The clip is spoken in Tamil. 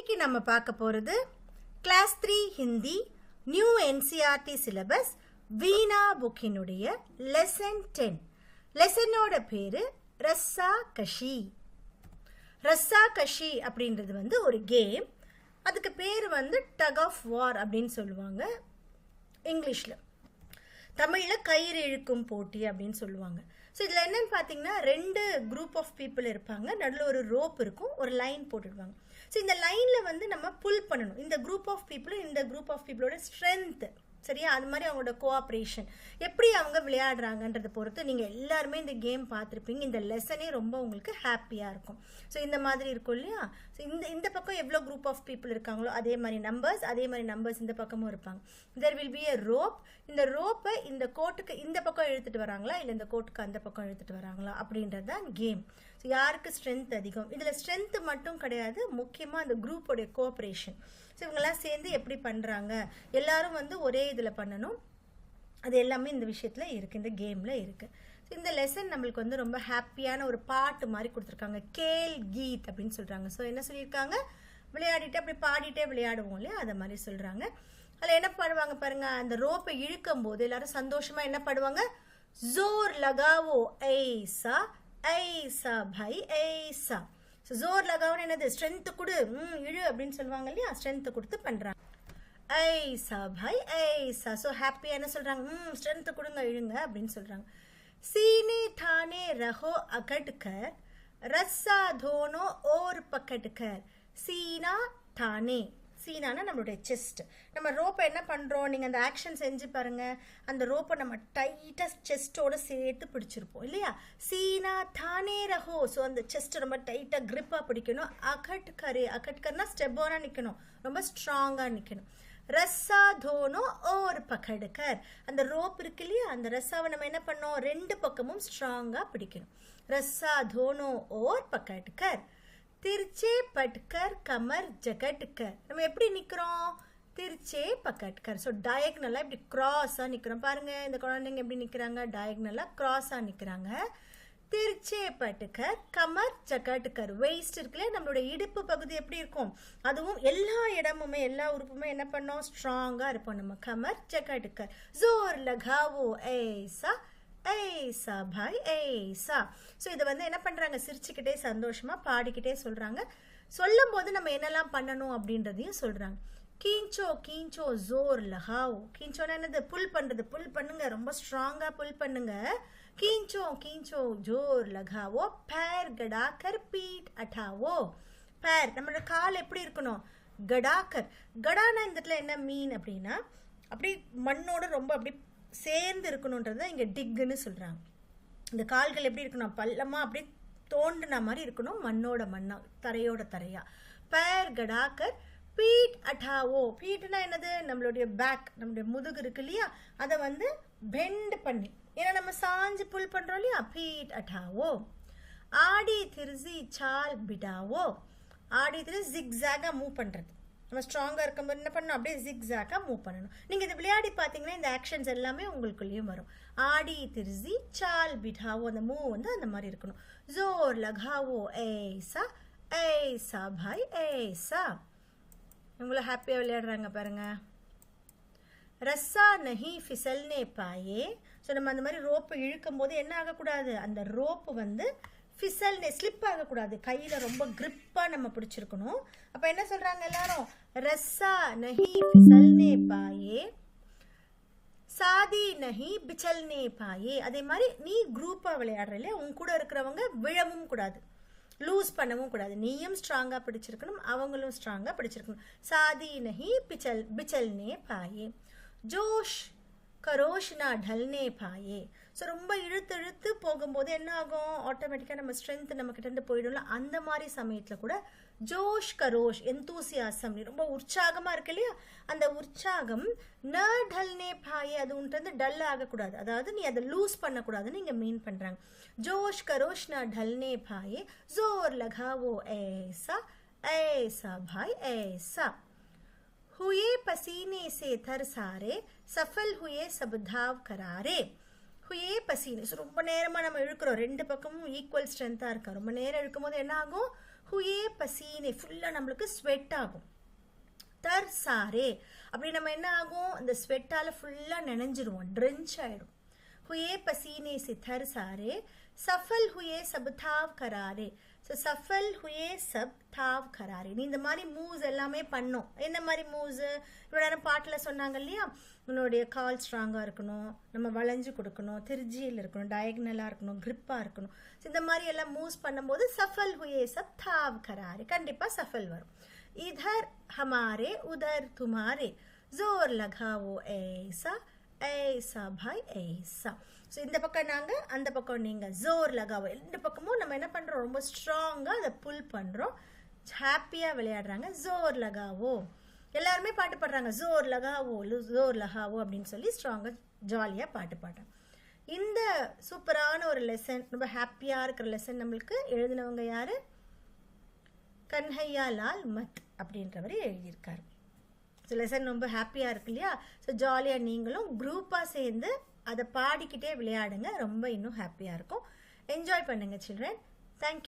இன்னைக்கு நம்ம பார்க்க போகிறது class 3 Hindi new NCERT syllabus Veena புக்கினுடைய லெசன் 10. லெசனோட பேரு ரஸ்ஸா கஷி. ரஸ்ஸா கஷி அப்படின்றது ஒரு கேம். அதுக்கு பேர் டக் ஆஃப் வார் அப்படின்னு சொல்லுவாங்க இங்கிலீஷில். தமிழில் கயிறு இழுக்கும் போட்டி அப்படின்னு சொல்லுவாங்க. ஸோ இதில் என்னென்னு பார்த்தீங்கன்னா 2 குரூப் ஆஃப் பீப்புள் இருப்பாங்க. நடுவில் ஒரு ரோப் இருக்கும், ஒரு லைன் போட்டுடுவாங்க. ஸோ இந்த லைனில் நம்ம புல் பண்ணணும். இந்த குரூப் ஆஃப் பீப்புளும் இந்த குரூப் ஆஃப் பீப்புளோட ஸ்ட்ரென்த்து, சரியா, அது மாதிரி அவங்களோட கோஆப்ரேஷன் எப்படி அவங்க விளையாடுறாங்கன்றதை பொறுத்து நீங்கள் எல்லாருமே இந்த கேம் பார்த்துருப்பீங்க. இந்த லெசனே ரொம்ப உங்களுக்கு ஹாப்பியாக இருக்கும். ஸோ இந்த மாதிரி இருக்கும் இல்லையா. ஸோ இந்த பக்கம் எவ்வளோ குரூப் ஆஃப் பீப்புள் இருக்காங்களோ அதே மாதிரி நம்பர்ஸ் இந்த பக்கமும் இருப்பாங்க. There will be a rope. இந்த ரோப்பை இந்த கோட்டுக்கு இந்த பக்கம் இழுத்துட்டு வராங்களா இல்லை இந்த கோட்டுக்கு அந்த பக்கம் இழுத்துட்டு வராங்களா அப்படின்றது தான் கேம். ஸோ யாருக்கு ஸ்ட்ரென்த் அதிகம், இதில் ஸ்ட்ரென்த்து மட்டும் கிடையாது, முக்கியமாக அந்த குரூப்போடைய கோஆப்ரேஷன். ஸோ இவங்கெல்லாம் சேர்ந்து எப்படி பண்ணுறாங்க, எல்லாரும் ஒரே இதில் பண்ணணும், அது எல்லாமே இந்த விஷயத்தில் இருக்குது, இந்த கேமில் இருக்குது. ஸோ இந்த லெசன் நம்மளுக்கு ரொம்ப ஹாப்பியான ஒரு பாட்டு மாதிரி கொடுத்துருக்காங்க. கேல் கீத் அப்படின்னு சொல்கிறாங்க. ஸோ என்ன சொல்லியிருக்காங்க, விளையாடிட்டு அப்படி பாடிட்டே விளையாடுவோம் இல்லையா, அதை மாதிரி சொல்கிறாங்க. அதில் என்ன பாடுவாங்க பாருங்க, அந்த ரோப்பை இழுக்கும் போது எல்லாரும் சந்தோஷமாக என்ன பாடுவாங்க, ஜோர் லகாவோ ஐசா ஐசா பை ஐசா. ஸோ ஜோர் லகாவோன்னு என்னது, ஸ்ட்ரென்த்து கொடு, இழு அப்படின்னு சொல்லுவாங்க இல்லையா, ஸ்ட்ரென்த்து கொடுத்து பண்ணுறாங்க. ஐசா பை ஐசா. ஸோ ஹாப்பியாக என்ன சொல்கிறாங்க, ஸ்ட்ரென்த்து கொடுங்க, இழுங்க அப்படின்னு சொல்கிறாங்க. सीने थाने रहो अकड़ कर रस्सा धोनो और पकड़ कर. सीना थाने, சீனானா நம்மளுடைய செஸ்ட். நம்ம ரோப்பை என்ன பண்ணுறோம், நீங்கள் அந்த ஆக்ஷன் செஞ்சு பாருங்கள், அந்த ரோப்பை நம்ம டைட்டாக செஸ்ட்டோடு சேர்த்து பிடிச்சிருப்போம் இல்லையா. சீனா தானே ரஹோ. ஸோ அந்த செஸ்ட்டை ரொம்ப டைட்டாக க்ரிப்பாக பிடிக்கணும். அகட்கர்னா ஸ்டெப்போனாக நிற்கணும், ரொம்ப ஸ்ட்ராங்காக நிற்கணும். ரஸ்ஸா தோனோ ஓர் பக்கடுக்கர். அந்த ரோப் இருக்கு இல்லையா, அந்த ரஸ்ஸாவை நம்ம என்ன பண்ணோம், 2 பக்கமும் ஸ்ட்ராங்காக பிடிக்கணும். ரஸ்ஸா தோனோ ஓர் பக்கடுக்கர். திருச்சே பட்கர் கமர் ஜகட்கர். நம்ம எப்படி நிற்கிறோம், திருச்சே பக்கட்கர். ஸோ டயக்னலாக இப்படி க்ராஸாக நிற்கிறோம். பாருங்கள் இந்த குழந்தைங்க எப்படி நிற்கிறாங்க, டயக்னலாக க்ராஸாக நிற்கிறாங்க. திருச்சே பட்டுக்கர் கமர் ஜகட்கர். வெயிஸ்ட் இருக்குல்ல, நம்மளோட இடுப்பு பகுதி எப்படி இருக்கும், அதுவும் எல்லா இடமுமே எல்லா உறுப்புமே என்ன பண்ணோம், ஸ்ட்ராங்காக இருப்போம் நம்ம. கமர் ஜகட்கர். ஜோர் லகாவோ ஐசா ஐசா பாய் ஐசா. ஸோ இதை என்ன பண்ணுறாங்க, சிரிச்சுக்கிட்டே சந்தோஷமாக பாடிக்கிட்டே சொல்கிறாங்க. சொல்லும் போது நம்ம என்னெல்லாம் பண்ணணும் அப்படின்றதையும் சொல்கிறாங்க. கீஞ்சோ கீஞ்சோ ஜோர் லகாவோ. கீஞ்சோன்னா என்னது, புல் பண்ணுறது, புல் பண்ணுங்க, ரொம்ப ஸ்ட்ராங்காக புல் பண்ணுங்க. கீஞ்சோ கீஞ்சோ ஜோர் லகாவோ. பேர் கடாக்கர் பீட் அட்டாவோ. பேர் நம்மளோட கால் எப்படி இருக்கணும், கடாக்கர். கடானா இந்த இடத்துல என்ன மீன் அப்படின்னா, அப்படி மண்ணோட ரொம்ப அப்படி சேர்ந்து இருக்கணுன்றதை இங்கே டிக்குன்னு சொல்கிறாங்க. இந்த கால்கள் எப்படி இருக்கணும், பள்ளமாக அப்படி தோண்டின மாதிரி இருக்கணும், மண்ணோட மண்ணா, தரையோட தரையா. பேர் கடாக்கர் பீட் அட்டாவோ. பீட்னா என்னது, நம்மளுடைய பேக், நம்மளுடைய முதுகு இருக்கு இல்லையா, அதை பெண்ட் பண்ணி, ஏன்னா நம்ம சாஞ்சு புல் பண்ணுறோம் இல்லையா. பீட் அட்டாவோ. ஆடி திருசி சால் பிடாவோ. ஆடி திரு ஜிக்ஸாகாக மூவ் பண்ணுறது. நம்ம ஸ்ட்ராங்காக இருக்கும்போது என்ன பண்ணணும், அப்படியே ஜிக்ஸாக்காக மூவ் பண்ணணும். நீங்கள் இதை விளையாடி பார்த்தீங்கன்னா இந்த ஆக்ஷன்ஸ் எல்லாமே உங்களுக்குள்ளேயும் வரும். ஆடி திருசி சால் பிடாவோ, அந்த மூவ் அந்த மாதிரி இருக்கணும். ஜோர் லகாவோ ஏசா ஏசா பாய் ஏசா. இவங்கள ஹாப்பியாக விளையாடுறாங்க பாருங்க. ரஸ்ஸா நஹி ஃபிசல்னே பாயே. ஸோ நம்ம அந்த மாதிரி ரோப்பை இழுக்கும் போது என்ன ஆகக்கூடாது, அந்த ரோப்பு ஃபிசல்னே ஸ்லிப் ஆகக்கூடாது, கையில் ரொம்ப கிரிப்பாக நம்ம பிடிச்சிருக்கணும். அப்போ என்ன சொல்கிறாங்க எல்லாரும், ரஸ்ஸா நஹி ஃபிசல்னே பாயே சாதி நஹி பிச்சல்னே பாயே. அதே மாதிரி நீ குரூப்பாக விளையாடுற இல்லையா, உன் கூட இருக்கிறவங்க விழவும் கூடாது, லூஸ் பண்ணவும் கூடாது. நீயும் ஸ்ட்ராங்காக பிடிச்சிருக்கணும், அவங்களும் ஸ்ட்ராங்காக பிடிச்சிருக்கணும். சாதி நஹி பிச்சல்னே பாயே. ஜோஷ் கரோஷ்னா ढलने பாயே. ஸோ ரொம்ப இழுத்து போகும்போது என்ன ஆகும், ஆட்டோமேட்டிக்காக நம்ம ஸ்ட்ரென்த் நம்மக்கிட்டேருந்து போயிடும்ல. அந்த மாதிரி சமயத்தில் கூட ஜோஷ் கரோஷ், எந்தூசியாசம், ரொம்ப உற்சாகமாக இருக்கு இல்லையா, அந்த உற்சாகம் ந ढलने பாயே, அது உன்ட்டு டல் ஆகக்கூடாது, அதாவது நீ அதை லூஸ் பண்ணக்கூடாதுன்னு இங்கே மீன் பண்ணுறாங்க. ஜோஷ் கரோஷ் ந ढलने பாயே ஜோர் லகாவோ ऐसा ऐसा भाई ऐसा. हुए पसीने से थर सारे सफल हुए सब धाव करारे. ஹுயே பசீனே. ஸோ ரொம்ப நேரமாக நம்ம இழுக்கிறோம், ரெண்டு பக்கமும் ஈக்குவல் ஸ்ட்ரென்த்தாக இருக்கா. ரொம்ப நேரம் இழுக்கும் போது என்ன ஆகும்? ஹுயே பசீனே, ஃபுல்லாக நம்மளுக்கு ஸ்வெட் ஆகும். தர் சாரே அப்படி நம்ம என்ன ஆகும்? அந்த ஸ்வெட்டால் ஃபுல்லாக நனைஞ்சிருவோம், ட்ரென்ச் ஆகிடும். हुए पसीने से थर सारे सफल हुए सब थाव करारे. ஸோ சஃபல் ஹுயே சப் தாவ் கராரி. நீ இந்த மாதிரி மூவ்ஸ் எல்லாமே பண்ணும். என்ன மாதிரி மூவ்ஸு? இவ்வளோ நேரம் பாட்டில் சொன்னாங்க இல்லையா, உன்னுடைய கால் ஸ்ட்ராங்காக இருக்கணும், நம்ம வளைஞ்சு கொடுக்கணும், திருஜியில் இருக்கணும், டயக்னலாக இருக்கணும், கிரிப்பாக இருக்கணும். ஸோ இந்த மாதிரி எல்லாம் மூவ்ஸ் பண்ணும்போது சஃபல் ஹுயே சப் தாவ் கராரி கண்டிப்பாக சஃபல் வரும். இதர் ஹமாரே உதர் துமாரே ஜோர் லகாவோ ஏசா ஏசா பாய் ஏசா. ஸோ இந்த பக்கம் நாங்கள், அந்த பக்கம் நீங்கள். ஜோர் லகாவோ, ரெண்டு பக்கமும் நம்ம என்ன பண்ணுறோம்? ரொம்ப ஸ்ட்ராங்காக அதை புல் பண்ணுறோம். ஹாப்பியாக விளையாடுறாங்க. ஜோர் லகாவோ, எல்லாருமே பாட்டு பாடுறாங்க. ஜோர் லகாவோ ஜோர் லகாவோ அப்படின்னு சொல்லி ஸ்ட்ராங்காக ஜாலியாக பாட்டு பாடுறாங்க. இந்த சூப்பரான ஒரு லெசன், ரொம்ப ஹாப்பியாக இருக்கிற லெசன் நம்மளுக்கு எழுதினவங்க யார்? கன்ஹையா லால் மத் அப்படின்றவர் எழுதியிருக்காரு. ஸோ லெசன் ரொம்ப ஹாப்பியாக இருக்கு இல்லையா? ஸோ ஜாலியாக நீங்களும் குரூப்பாக சேர்ந்து அதை பாடிக்கிட்டே விளையாடுங்க, ரொம்ப இன்னும் ஹாப்பியாக இருக்கும். என்ஜாய் பண்ணுங்கள் சில்ட்ரன். தேங்க்யூ.